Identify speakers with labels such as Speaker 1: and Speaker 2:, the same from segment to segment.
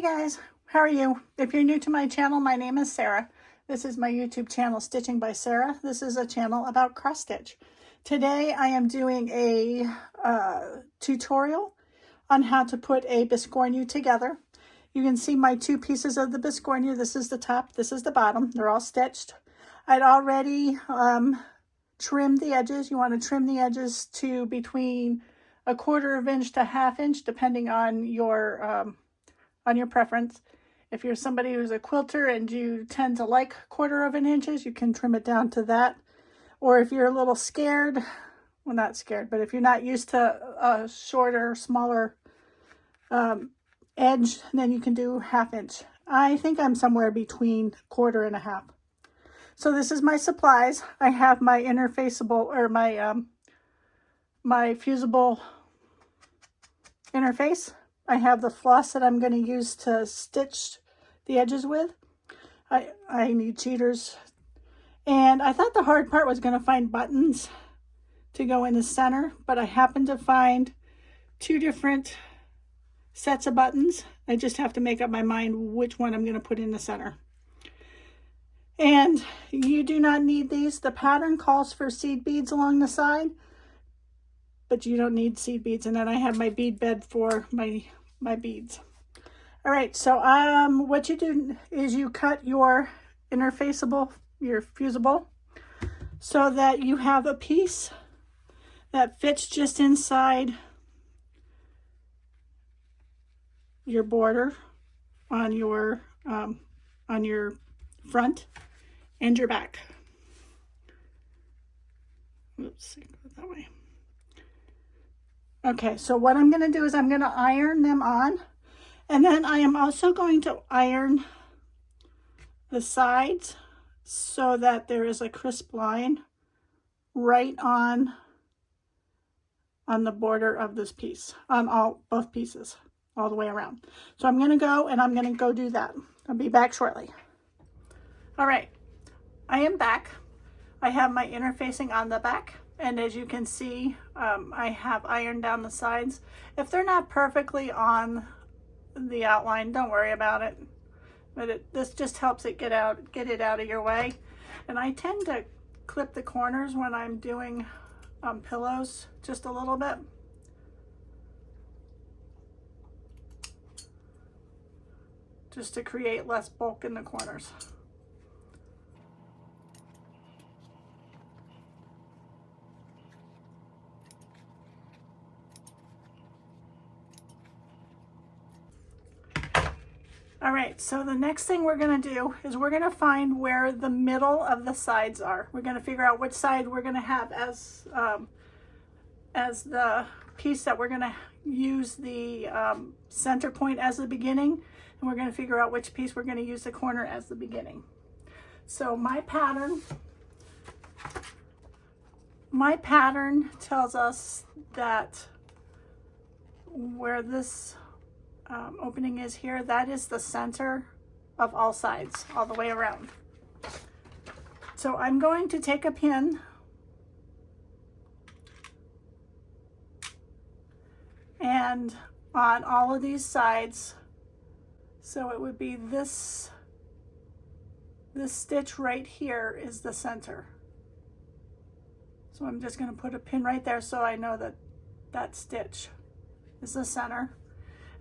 Speaker 1: guys, how are you? If you're new to my channel, my name is Sarah. This is my YouTube channel, Stitching by Sarah. This is a channel about cross stitch. Today I am doing a tutorial on how to put a Biscornu together. You can see my two pieces of the Biscornu. This is the top, this is the bottom. They're all stitched. I'd already trimmed the edges. You want to trim the edges to between 1/4 inch to 1/2 inch, depending on your preference. If you're somebody who's a quilter and you tend to like 1/4 inches, you can trim it down to that. Or if you're a little scared, well, not scared, but if you're not used to a shorter, smaller edge, then you can do 1/2 inch. I think I'm somewhere between 1/4 and 1/2. So this is my supplies. I have my interfaceable, or my fusible interface. I have the floss that I'm going to use to stitch the edges with. I need cheaters. And I thought the hard part was going to find buttons to go in the center, but I happened to find 2 different sets of buttons. I just have to make up my mind which one I'm going to put in the center. And you do not need these. The pattern calls for seed beads along the side, but you don't need seed beads. And then I have my bead bed for my beads. All right, so what you do is you cut your interfaceable, your fusible, so that you have a piece that fits just inside your border on your front and your back. Oops, go that way. Okay, so what I'm going to do is I'm going to iron them on, and then I am also going to iron the sides so that there is a crisp line right on the border of this piece, on both pieces, all the way around. So I'm going to go and I'm going to go do that. I'll be back shortly. All right, I am back. I have my interfacing on the back. And as you can see, I have ironed down the sides. If they're not perfectly on the outline, don't worry about it. But this just helps it get it out of your way. And I tend to clip the corners when I'm doing pillows just a little bit. Just to create less bulk in the corners. All right, so the next thing we're going to do is we're going to find where the middle of the sides are. We're going to figure out which side we're going to have as the piece that we're going to use the center point as the beginning, and we're going to figure out which piece we're going to use the corner as the beginning. So my pattern tells us that where this opening is here, that is the center of all sides, all the way around. So I'm going to take a pin and on all of these sides, so it would be this stitch right here is the center. So I'm just going to put a pin right there so I know that that stitch is the center.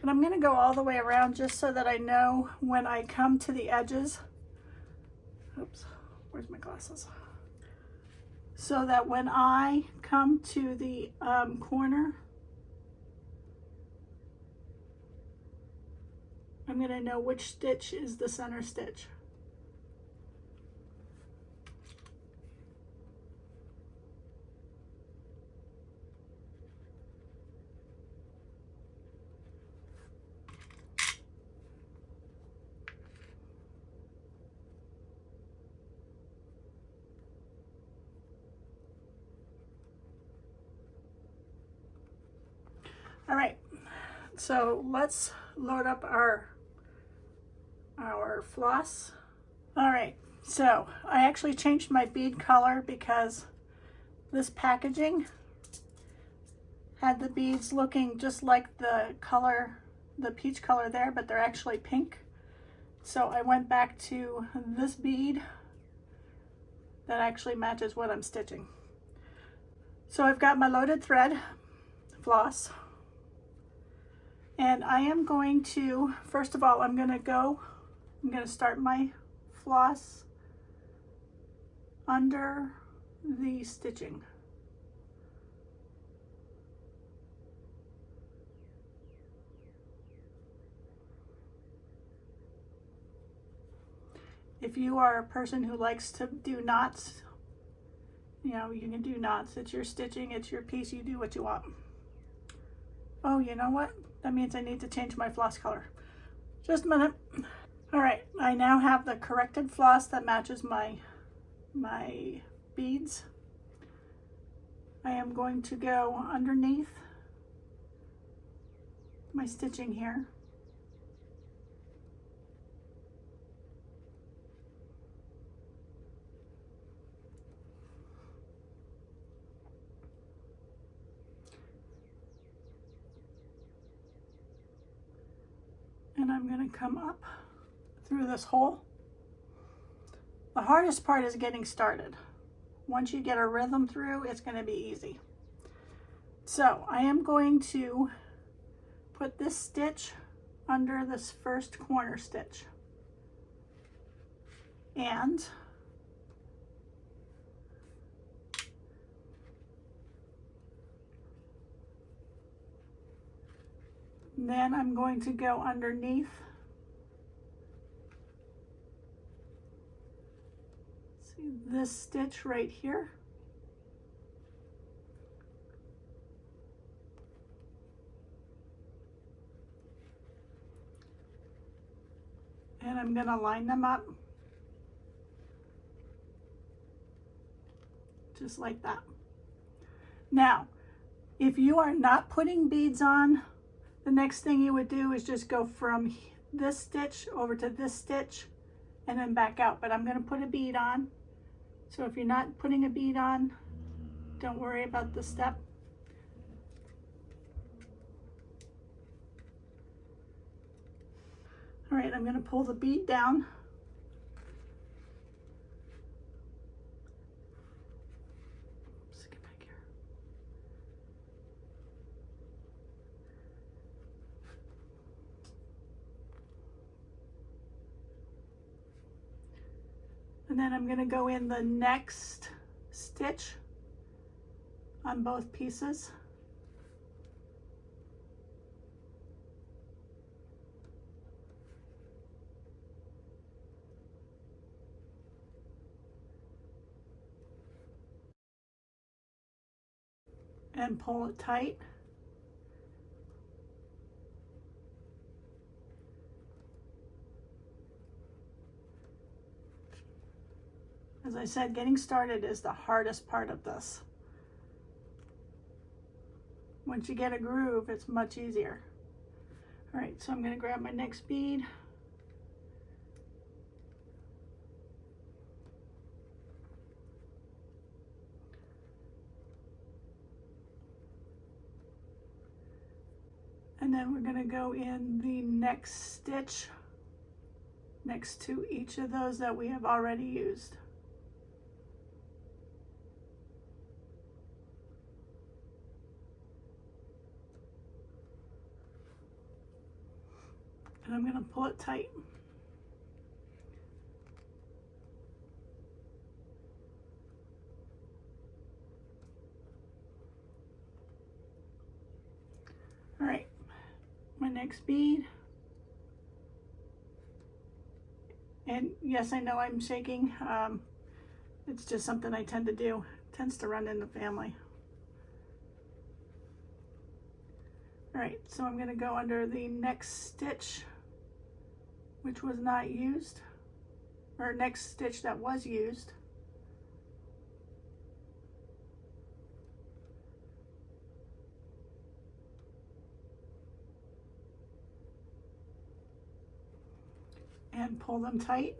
Speaker 1: And I'm going to go all the way around just so that I know when I come to the edges. Oops, where's my glasses? So that when I come to the corner, I'm going to know which stitch is the center stitch. All right, so let's load up our floss. All right, so I actually changed my bead color because this packaging had the beads looking just like the color the peach color there, but they're actually pink. So I went back to this bead that actually matches what I'm stitching. So I've got my loaded thread floss, and I am going to, first of all, I'm going to start my floss under the stitching. If you are a person who likes to do knots, you know, you can do knots. It's your stitching, it's your piece, you do what you want. Oh, you know what? That means I need to change my floss color. Just a minute. All right, I now have the corrected floss that matches my beads. I am going to go underneath my stitching here. And I'm going to come up through this hole. The hardest part is getting started. Once you get a rhythm through, it's going to be easy. So I am going to put this stitch under this first corner stitch. And then I'm going to go underneath this stitch right here. And I'm going to line them up just like that. Now, if you are not putting beads on, the next thing you would do is just go from this stitch over to this stitch and then back out. But I'm going to put a bead on. So if you're not putting a bead on, don't worry about the step. All right, I'm going to pull the bead down. Let's get back here. And then I'm going to go in the next stitch on both pieces. And pull it tight. As I said, getting started is the hardest part of this. Once you get a groove, it's much easier. All right, so I'm going to grab my next bead. And then we're going to go in the next stitch next to each of those that we have already used. And I'm going to pull it tight. All right, my next bead. And yes, I know I'm shaking. It's just something I tend to do. It tends to run in the family. All right, so I'm going to go under the next stitch, which was not used, or next stitch that was used. And pull them tight.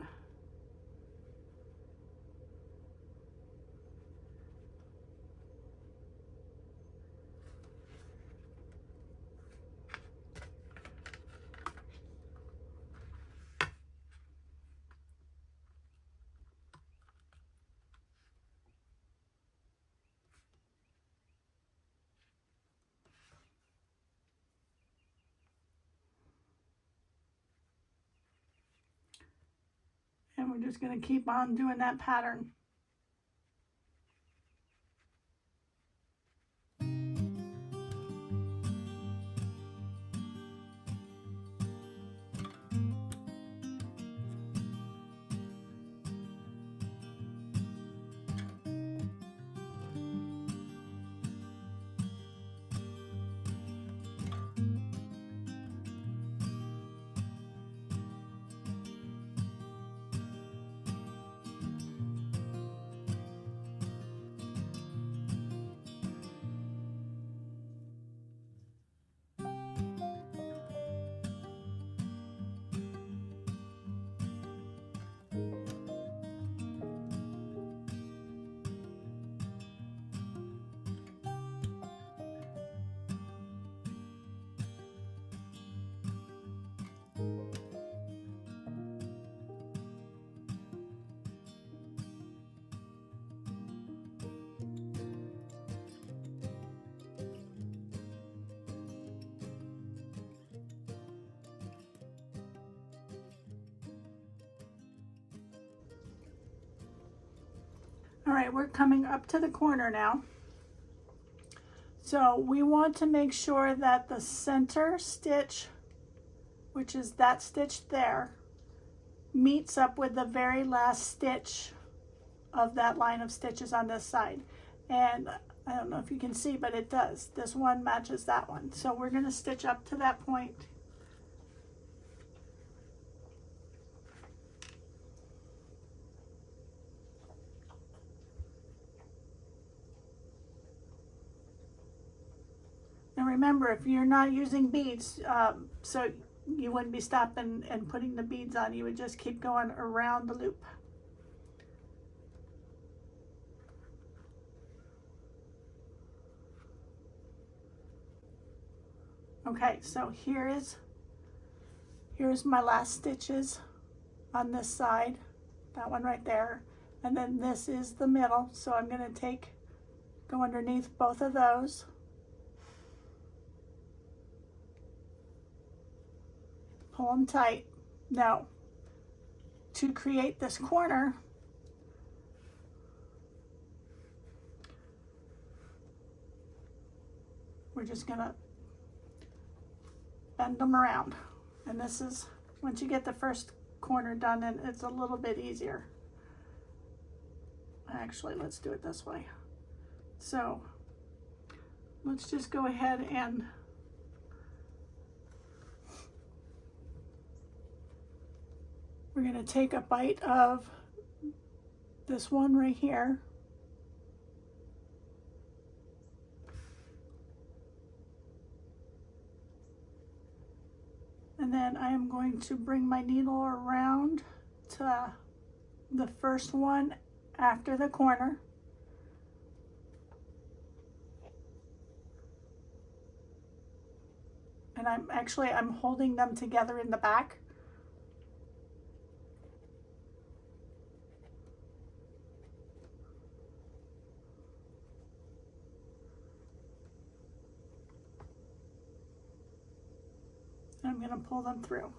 Speaker 1: And we're just going to keep on doing that pattern. All right, we're coming up to the corner now. So we want to make sure that the center stitch, which is that stitch there, meets up with the very last stitch of that line of stitches on this side. And I don't know if you can see, but it does. This one matches that one. So we're going to stitch up to that point. And remember, if you're not using beads, so you wouldn't be stopping and putting the beads on, you would just keep going around the loop. Okay, so here's my last stitches on this side, that one right there, and then this is the middle. So I'm going to go underneath both of those. Pull them tight. Now, to create this corner, we're just gonna bend them around. And this is, once you get the first corner done, and it's a little bit easier. Actually, let's do it this way. So let's just go ahead and we're going to take a bite of this one right here. And then I am going to bring my needle around to the first one after the corner. And I'm holding them together in the back. I'm going to pull them through.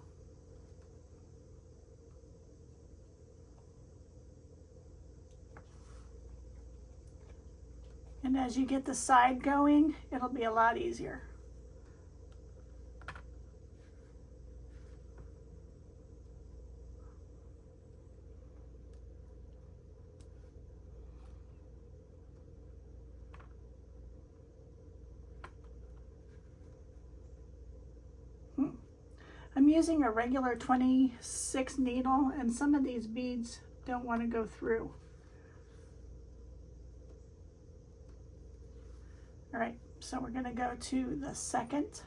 Speaker 1: And as you get the side going, it'll be a lot easier. I'm using a regular 26 needle, and some of these beads don't want to go through. All right, so we're going to go to the second.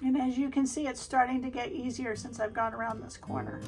Speaker 1: And as you can see, it's starting to get easier since I've gone around this corner.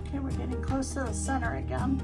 Speaker 1: Okay, we're getting close to the center again.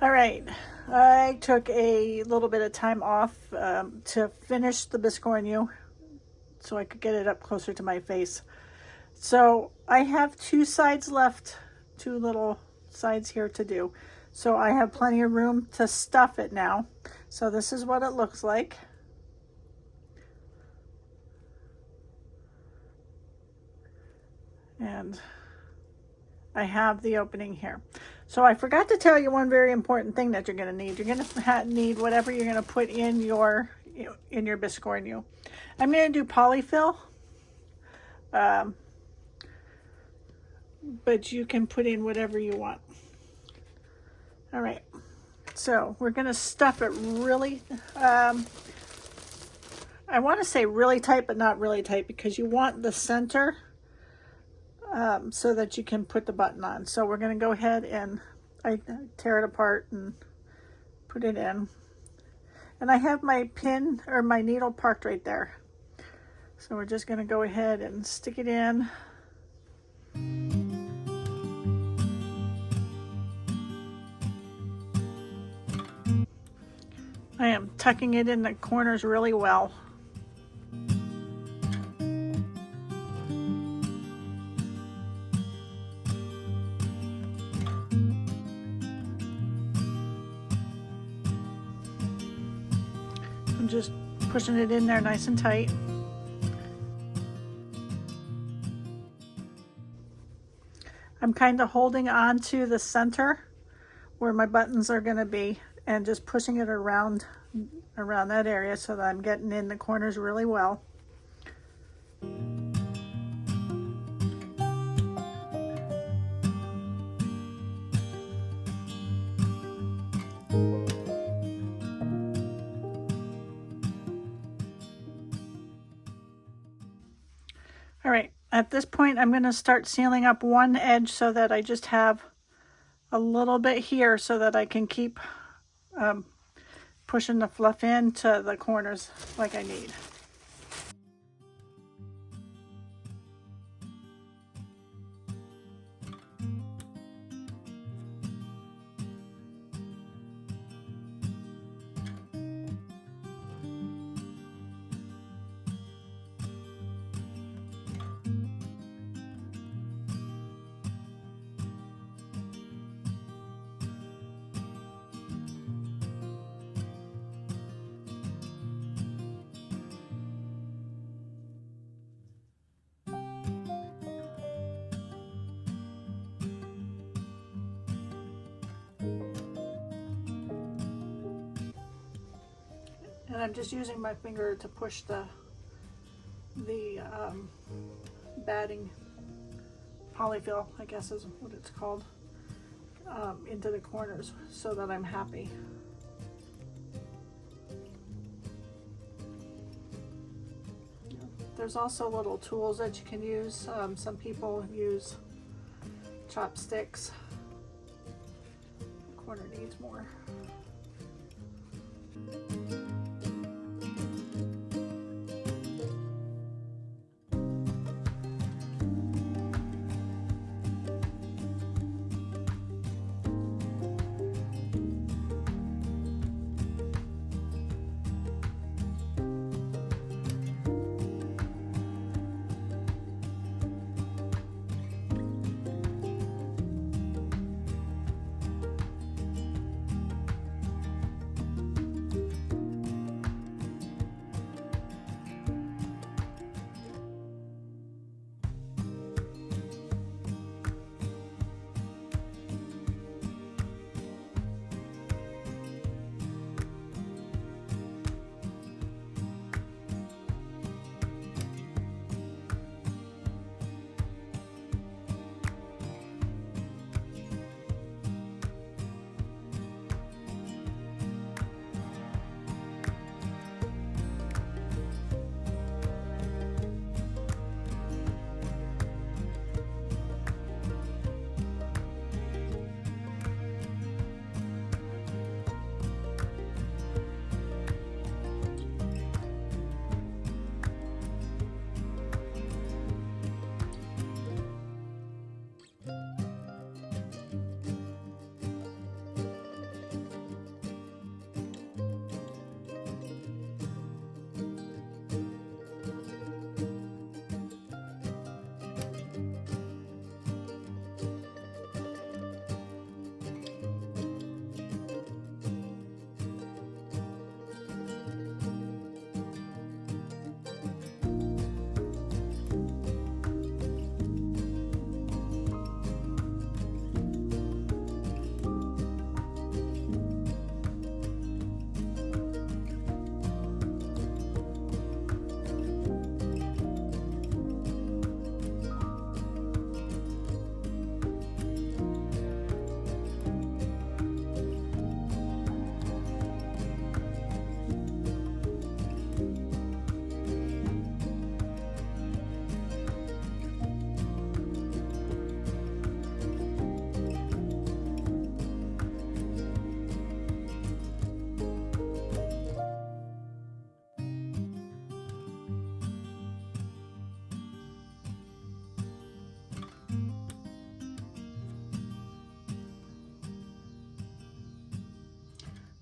Speaker 1: All right, I took a little bit of time off to finish the Biscornu so I could get it up closer to my face. So I have two sides left, two little sides here to do. So I have plenty of room to stuff it now. So this is what it looks like. And I have the opening here. So I forgot to tell you one very important thing that you're going to need. You're going to need whatever you're going to put in your Biscornu. I'm going to do polyfill, but you can put in whatever you want. All right, so we're going to stuff it really, I want to say really tight, but not really tight, because you want the center so that you can put the button on. So we're going to go ahead and I tear it apart and put it in. And I have my pin or my needle parked right there. So we're just going to go ahead and stick it in. I am tucking it in the corners really well. I'm just pushing it in there nice and tight. I'm kind of holding on to the center where my buttons are going to be and just pushing it around that area so that I'm getting in the corners really well. All right, at this point, I'm going to start sealing up one edge so that I just have a little bit here so that I can keep pushing the fluff into the corners like I need. And I'm just using my finger to push the batting polyfill, I guess is what it's called, into the corners so that I'm happy. There's also little tools that you can use. Some people use chopsticks. The corner needs more.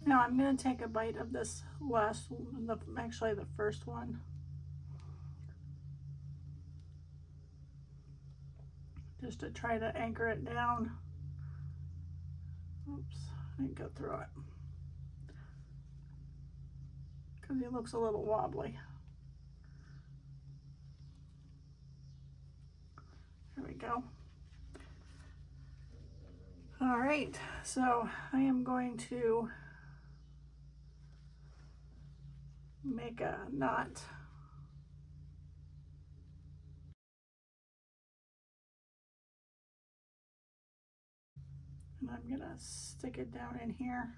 Speaker 1: Now I'm going to take a bite of this last, actually the first one. Just to try to anchor it down. Oops, I didn't go through it. Because he looks a little wobbly. There we go. All right, so I am going to make a knot. And I'm gonna stick it down in here,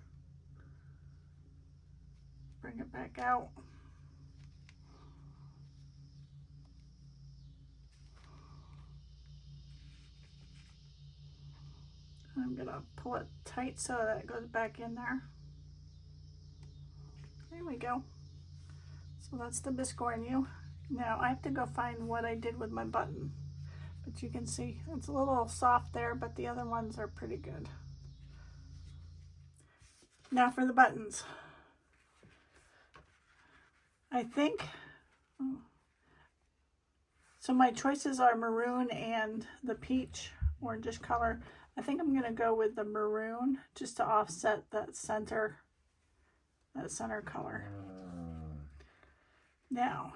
Speaker 1: bring it back out. I'm gonna pull it tight so that it goes back in there. There we go. So that's the Biscornu. Now I have to go find what I did with my button, but you can see it's a little soft there, but the other ones are pretty good. Now for the buttons. I think, so my choices are maroon and the peach orangish color. I think I'm gonna go with the maroon just to offset that center color. Now,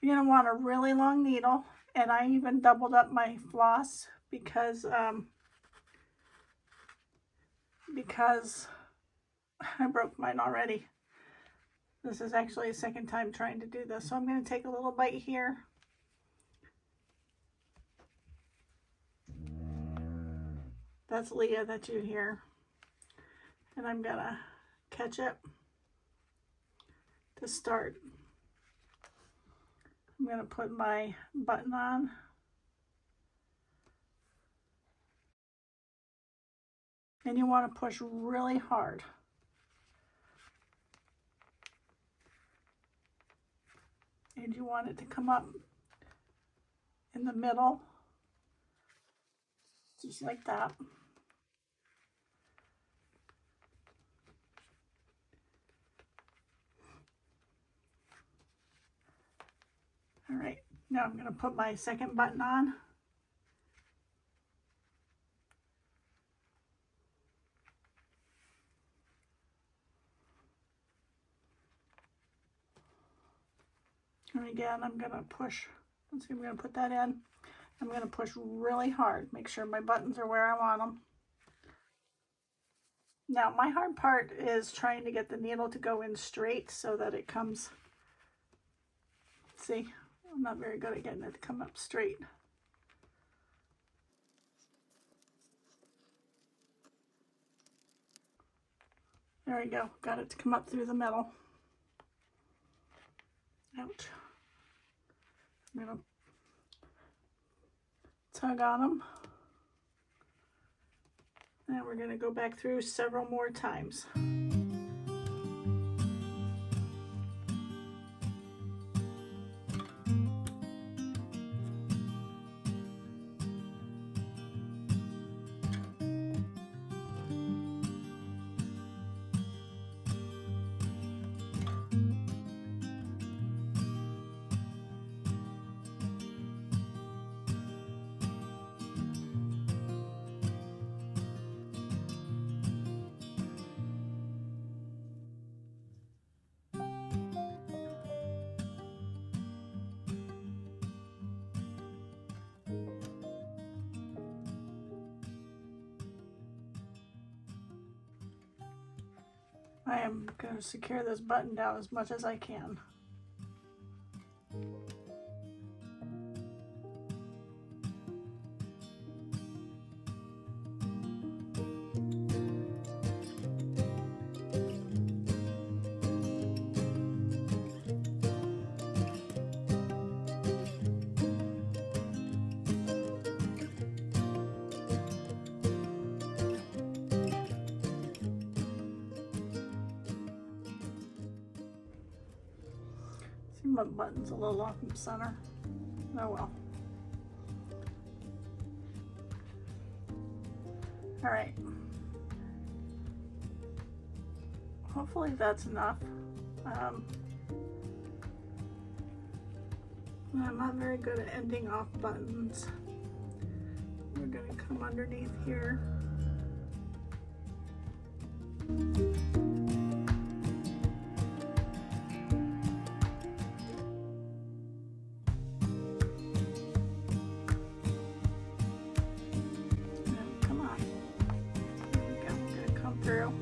Speaker 1: you're gonna want a really long needle, and I even doubled up my floss because I broke mine already. This is actually a second time trying to do this, so I'm gonna take a little bite here. That's Leah that you hear. And I'm gonna catch it to start. I'm gonna put my button on. And you wanna push really hard. And you want it to come up in the middle, just like that. All right, now I'm going to put my second button on. And again, I'm going to push. Let's see, I'm going to put that in. I'm going to push really hard. Make sure my buttons are where I want them. Now, my hard part is trying to get the needle to go in straight so that it comes. See, I'm not very good at getting it to come up straight. There we go. Got it to come up through the middle. Ouch. I'm going to tug on them. And we're going to go back through several more times. I am going to secure this button down as much as I can. My button's a little off in center. Oh well. All right. Hopefully that's enough. I'm not very good at ending off buttons. We're going to come underneath here. Through,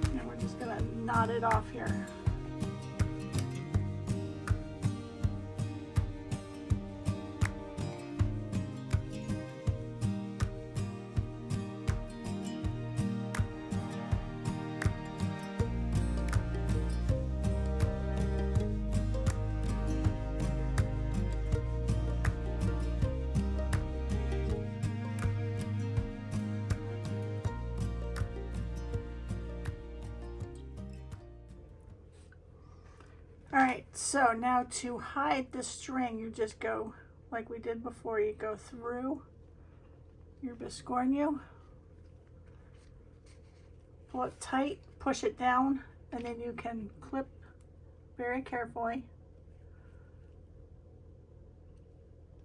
Speaker 1: and we're just going to knot it off here. All right, so now to hide the string, you just go like we did before. You go through your Biscornu, pull it tight, push it down, and then you can clip very carefully.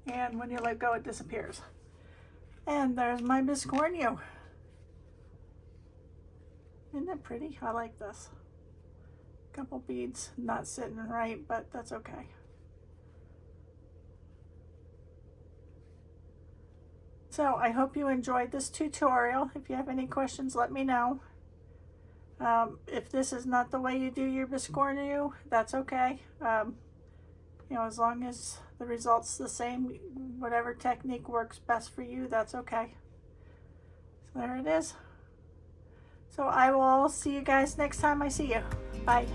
Speaker 1: And when you let go, it disappears. And there's my Biscornu. Isn't that pretty? I like this. Couple beads not sitting right, but that's okay. So I hope you enjoyed this tutorial. If you have any questions, let me know. If this is not the way you do your Biscornu, that's okay. You know, as long as the result's the same, whatever technique works best for you, that's okay. So there it is. So I will see you guys next time I see you. Bye.